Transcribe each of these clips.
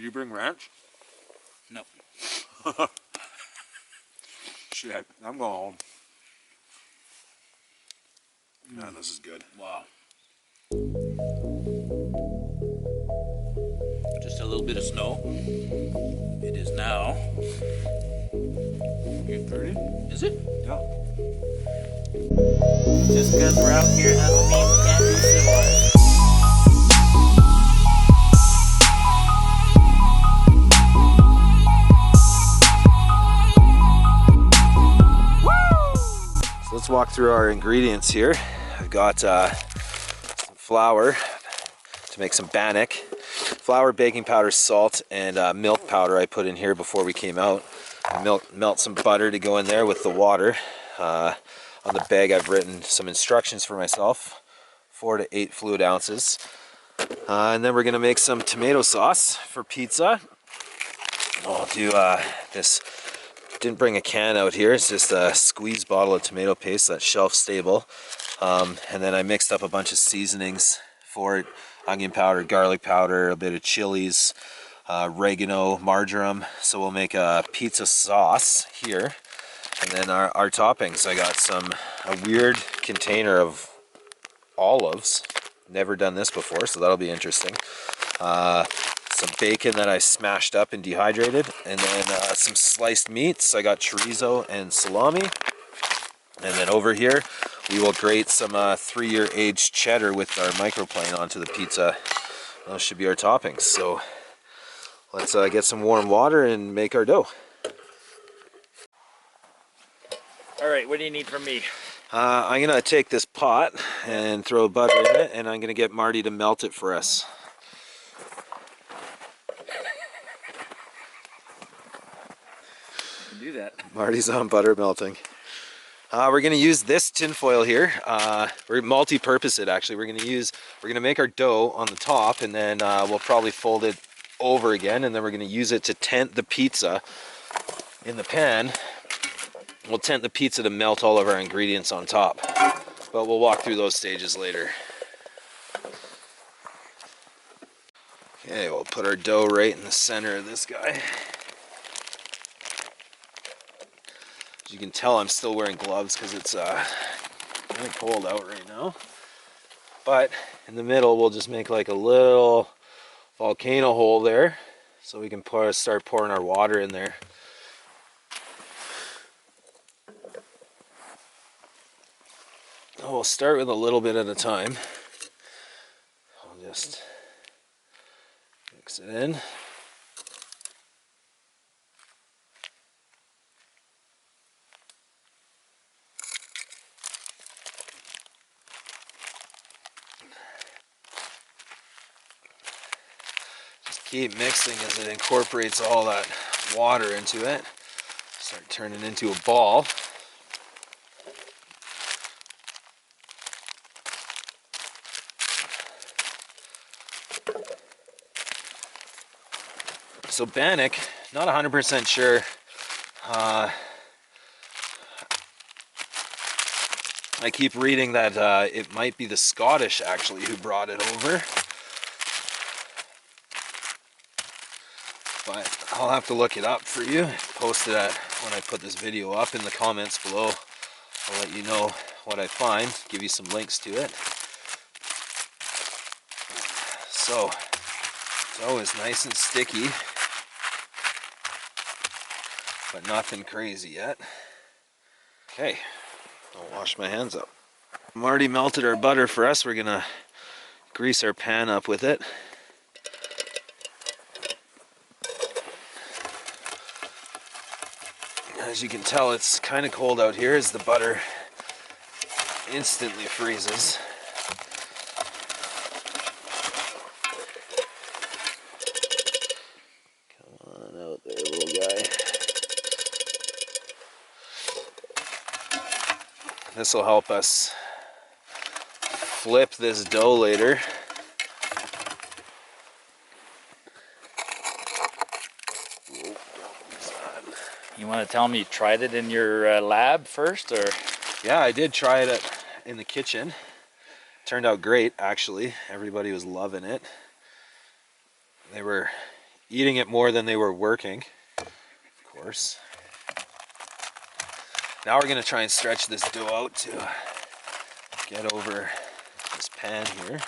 Did you bring ranch? No. Shit, I'm going home. Yeah, this is good. Wow. Just a little bit of snow. It is now 8:30? Is it? Yeah. Just because we're out here doesn't mean we can't be civilized. So let's walk through our ingredients here. I've got some flour to make some bannock. Flour, baking powder, salt, and milk powder I put in here before we came out. I melt some butter to go in there with the water. On the bag I've written some instructions for myself, 4 to 8 fluid ounces. And then we're gonna make some tomato sauce for pizza. I'll do this, didn't bring a can out here, it's just a squeeze bottle of tomato paste that's shelf stable. And then I mixed up a bunch of seasonings for it, onion powder, garlic powder, a bit of chilies, oregano, marjoram. So we'll make a pizza sauce here. And then our toppings, I got a weird container of olives. Never done this before, so that'll be interesting. Some bacon that I smashed up and dehydrated. And then some sliced meats. I got chorizo and salami. And then over here, we will grate some 3-year aged cheddar with our microplane onto the pizza. Those should be our toppings. So let's get some warm water and make our dough. All right, what do you need from me? I'm gonna take this pot and throw butter in it, and I'm gonna get Marty to melt it for us. You can do that. Marty's on butter melting. We're gonna use this tin foil here. We're multi-purpose it actually. We're gonna make our dough on the top, and then we'll probably fold it over again, and then we're gonna use it to tent the pizza in the pan. We'll tent the pizza to melt all of our ingredients on top, but we'll walk through those stages later. Okay, we'll put our dough right in the center of this guy. As you can tell, I'm still wearing gloves because it's kind of cold out right now. But in the middle, we'll just make like a little volcano hole there, so we can start pouring our water in there. We'll start with a little bit at a time. I'll just mix it in. Just keep mixing as it incorporates all that water into it. Start turning into a ball. So bannock, not 100% sure. I keep reading that it might be the Scottish actually who brought it over. But I'll have to look it up for you. Post it when I put this video up in the comments below. I'll let you know what I find, give you some links to it. So, dough is nice and sticky, but nothing crazy yet. Okay, I'll wash my hands up. I've already melted our butter for us. We're gonna grease our pan up with it. As you can tell, it's kind of cold out here as the butter instantly freezes. This will help us flip this dough later. You want to tell me you tried it in your lab first, or? Yeah, I did try it in the kitchen. Turned out great, actually. Everybody was loving it. They were eating it more than they were working, of course. Now we're gonna try and stretch this dough out to get over this pan here.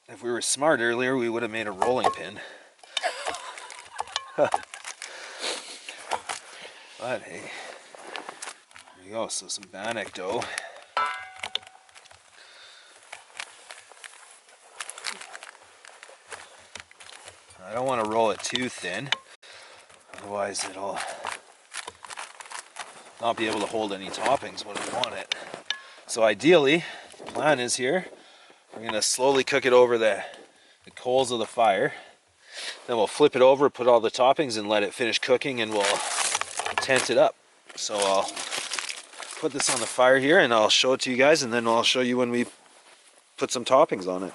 If we were smart earlier, we would have made a rolling pin. But hey, there you go. So some Bannock dough. I don't want to roll it too thin, otherwise it'll not be able to hold any toppings when we want it. So ideally, the plan is here, we're going to slowly cook it over the coals of the fire. Then we'll flip it over, put all the toppings and let it finish cooking, and we'll tent it up. So I'll put this on the fire here and I'll show it to you guys, and then I'll show you when we put some toppings on it.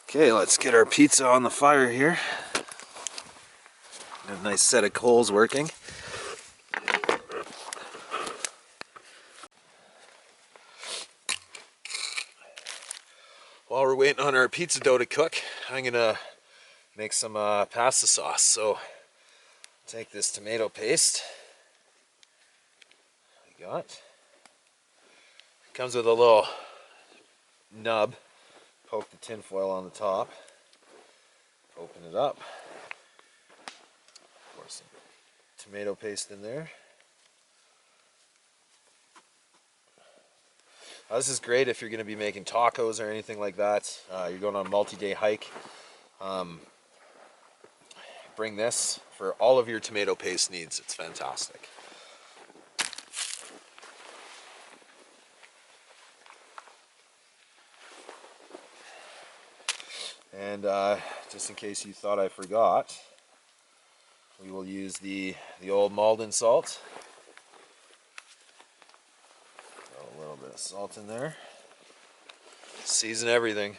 Okay, let's get our pizza on the fire here. Got a nice set of coals working. While we're waiting on our pizza dough to cook, I'm gonna make some pasta sauce. So take this tomato paste we got. It comes with a little nub. Poke the tin foil on the top. Open it up. Pour some tomato paste in there. This is great if you're going to be making tacos or anything like that. You're going on a multi-day hike. Bring this for all of your tomato paste needs. It's fantastic. And just in case you thought I forgot, we will use the old Malden salt. A little bit of salt in there. Season everything.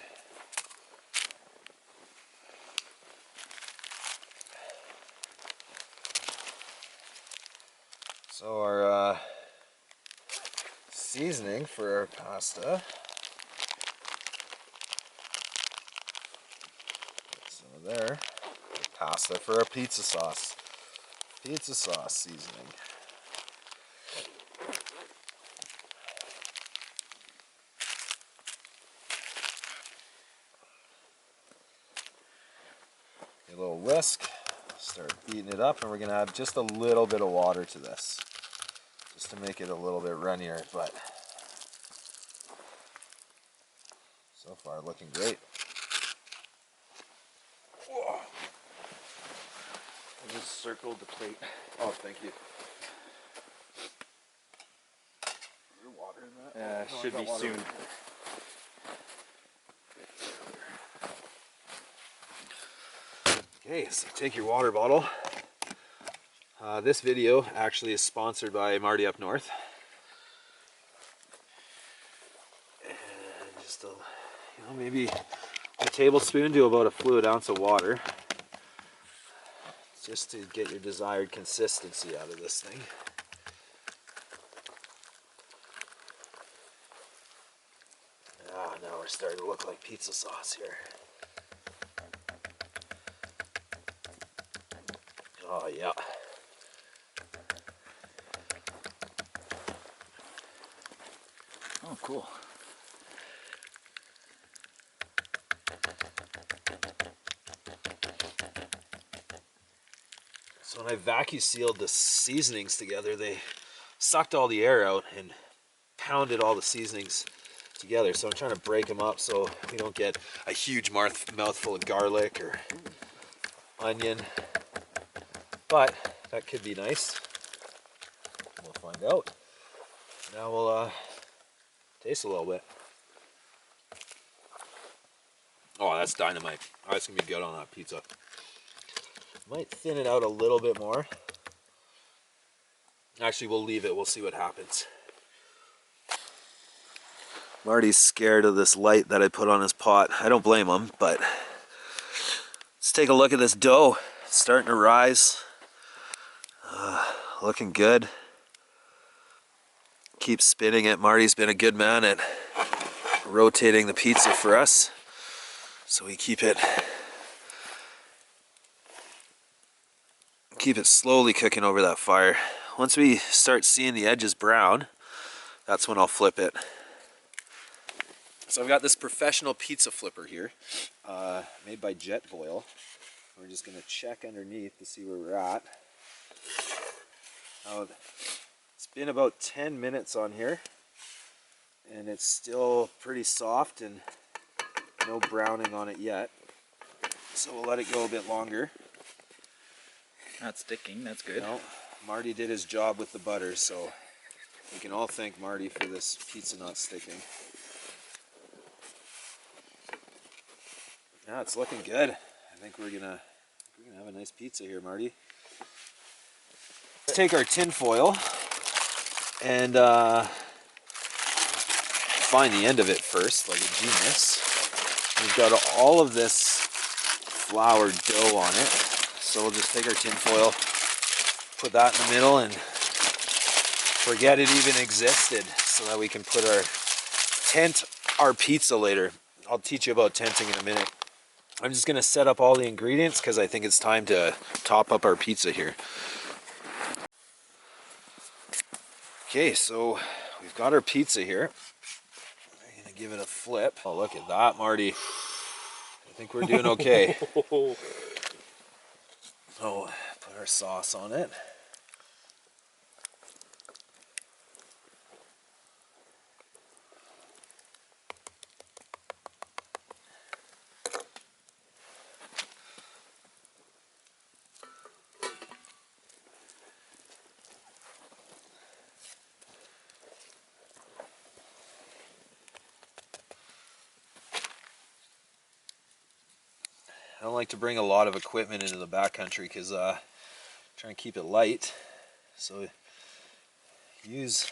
So our seasoning for our pasta. So there, pasta for our pizza sauce. Pizza sauce seasoning. A little whisk, start beating it up, and we're going to add just a little bit of water to this, just to make it a little bit runnier, but so far looking great. Whoa. I just circled the plate. Oh, thank you. Is there water in that? Yeah, No, I should got be water. soon. Okay, so take your water bottle. This video actually is sponsored by Marty Up North. And just maybe a tablespoon to about a fluid ounce of water, just to get your desired consistency out of this thing. Now we're starting to look like pizza sauce here. Oh yeah. Oh, cool. So when I vacuum sealed the seasonings together, they sucked all the air out and pounded all the seasonings together. So I'm trying to break them up so we don't get a huge mouthful of garlic or onion. But that could be nice. We'll find out. Now we'll taste a little bit. Oh, that's dynamite. That's gonna be good on that pizza. Might thin it out a little bit more. Actually, we'll leave it. We'll see what happens. Marty's scared of this light that I put on his pot. I don't blame him, but it's take a look at this dough. It's starting to rise. Looking good. Keep spinning it. Marty's been a good man at rotating the pizza for us. So we keep it slowly cooking over that fire. Once we start seeing the edges brown, that's when I'll flip it. So I've got this professional pizza flipper here, made by Jetboil. We're just gonna check underneath to see where we're at. Now, it's been about 10 minutes on here, and it's still pretty soft and no browning on it yet. So we'll let it go a bit longer. Not sticking, that's good. No, Marty did his job with the butter, so we can all thank Marty for this pizza not sticking. Yeah, it's looking good. I think we're gonna have a nice pizza here, Marty. Let's take our tin foil and find the end of it first, like a genius. We've got all of this flour dough on it, so we'll just take our tin foil, put that in the middle, and forget it even existed, so that we can tent our pizza later. I'll teach you about tenting in a minute. I'm just gonna set up all the ingredients because I think it's time to top up our pizza here. Okay, so we've got our pizza here. I'm gonna give it a flip. Oh, look at that, Marty. I think we're doing okay. So, put our sauce on it. I don't like to bring a lot of equipment into the backcountry because try and keep it light. So use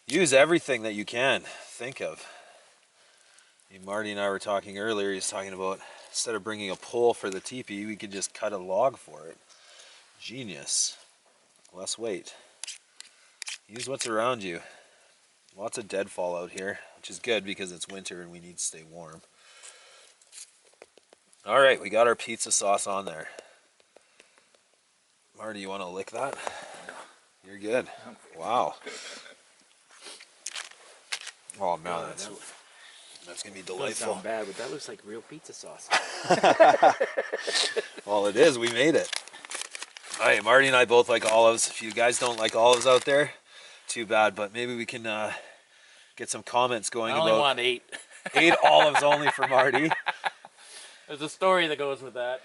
everything that you can think of. Marty and I were talking earlier. He's talking about instead of bringing a pole for the teepee, we could just cut a log for it. Genius. Less weight. Use what's around you. Lots of deadfall out here, which is good because it's winter and we need to stay warm. All right, we got our pizza sauce on there. Marty, you want to lick that? You're good. Wow. Oh man, that's gonna be delightful. Doesn't sound bad, but that looks like real pizza sauce. Well, it is. We made it. All right, Marty and I both like olives. If you guys don't like olives out there, too bad. But maybe we can get some comments going about. I only want 8. 8 olives only for Marty. There's a story that goes with that.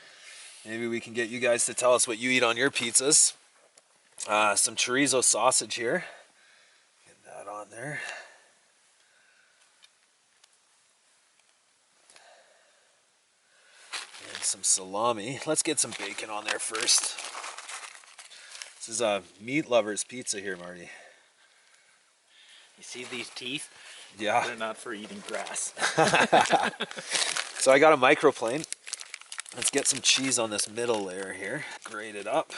Maybe we can get you guys to tell us what you eat on your pizzas. Some chorizo sausage here. Get that on there. And some salami. Let's get some bacon on there first. This is a meat lover's pizza here, Marty. You see these teeth? Yeah. They're not for eating grass. So I got a microplane. Let's get some cheese on this middle layer here. Grate it up.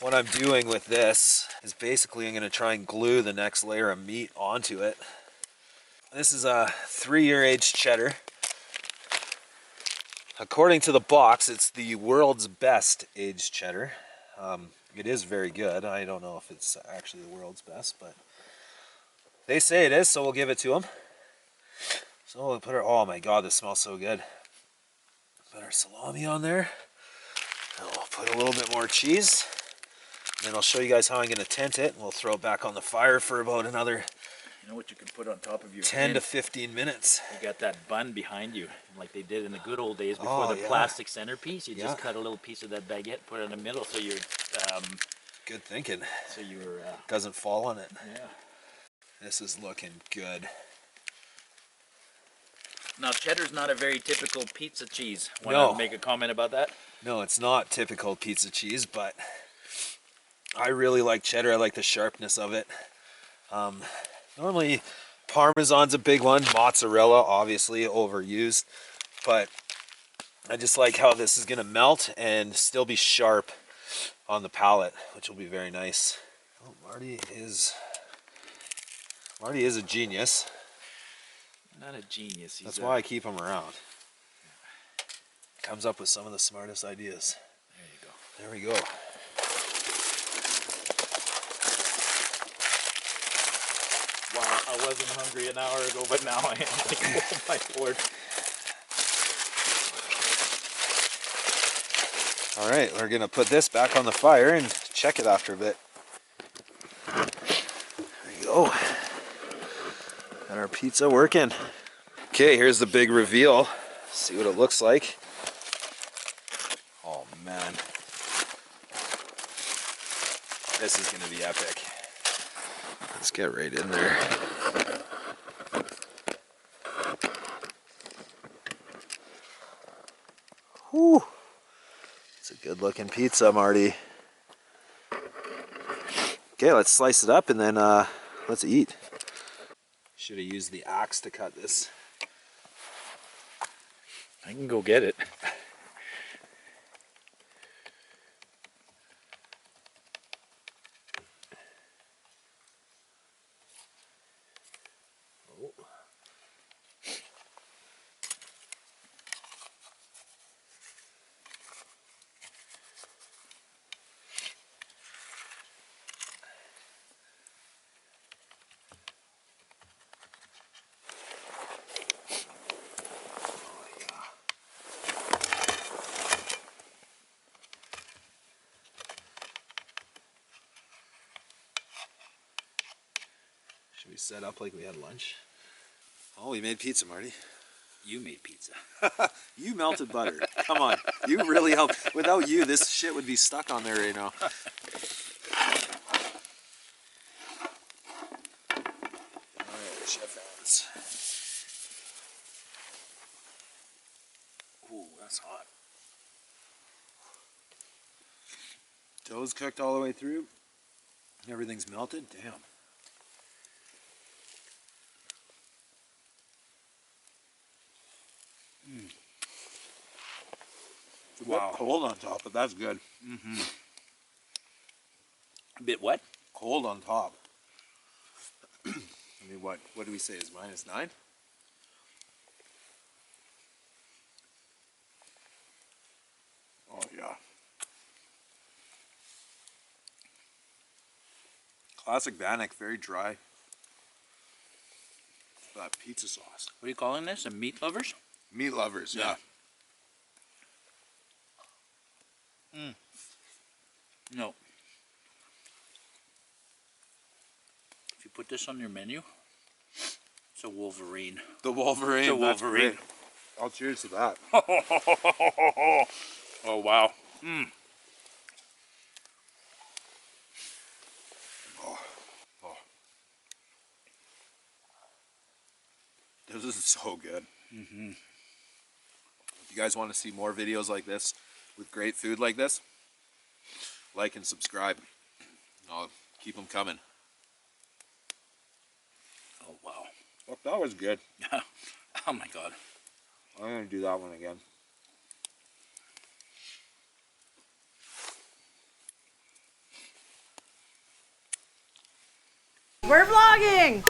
What I'm doing with this is basically I'm going to try and glue the next layer of meat onto it. This is a 3-year aged cheddar. According to the box, it's the world's best aged cheddar. It is very good. I don't know if it's actually the world's best, but they say it is, so we'll give it to them. So we'll put our, oh my god, this smells so good. Put our salami on there. And we'll put a little bit more cheese. And then I'll show you guys how I'm going to tent it. And we'll throw it back on the fire for about another, you know what you can put on top of your 10 to 15 minutes. You got that bun behind you, like they did in the good old days before the plastic centerpiece. You just cut a little piece of that baguette, put it in the middle, so you're good thinking. So you're doesn't fall on it. Yeah. This is looking good. Now cheddar's not a very typical pizza cheese. Want to make a comment about that? No, it's not typical pizza cheese, but I really like cheddar. I like the sharpness of it. Normally Parmesan's a big one. Mozzarella, obviously overused, but I just like how this is gonna melt and still be sharp on the palate, which will be very nice. Oh, Marty is a genius. Not a genius. That's why I keep him around. Comes up with some of the smartest ideas. There you go. There we go. Wow, I wasn't hungry an hour ago, but now I am. Like, oh my Lord. All right, we're gonna put this back on the fire and check it after a bit. There we go. Got our pizza working. Okay, here's the big reveal. See what it looks like. Oh man. This is gonna be epic. Let's get right in there. Whew. It's a good looking pizza, Marty. Okay, let's slice it up and then let's eat. Should have used the axe to cut this. I can go get it. Should we set up like we had lunch? Oh, we made pizza, Marty. You made pizza. You melted butter. Come on. You really helped. Without you, this shit would be stuck on there right now. Alright, chef hands. Ooh, that's hot. Dough's cooked all the way through. Everything's melted. Damn. It's a bit cold on top, but that's good. Mm-hmm. A bit what? Cold on top. I mean, what do we say is -9? Oh yeah. Classic Bannock, very dry. That pizza sauce. What are you calling this? A meat lovers? Meat lovers, yeah. No. If you put this on your menu, it's a Wolverine. The Wolverine. It's a Wolverine. That's great. I'll cheers to that. Oh wow. Mm. Oh. This is so good. Mm-hmm. If you guys want to see more videos like this with great food like this, like and subscribe. I'll keep them coming. Oh wow. Oh, that was good. Oh my God. I'm going to do that one again. We're vlogging!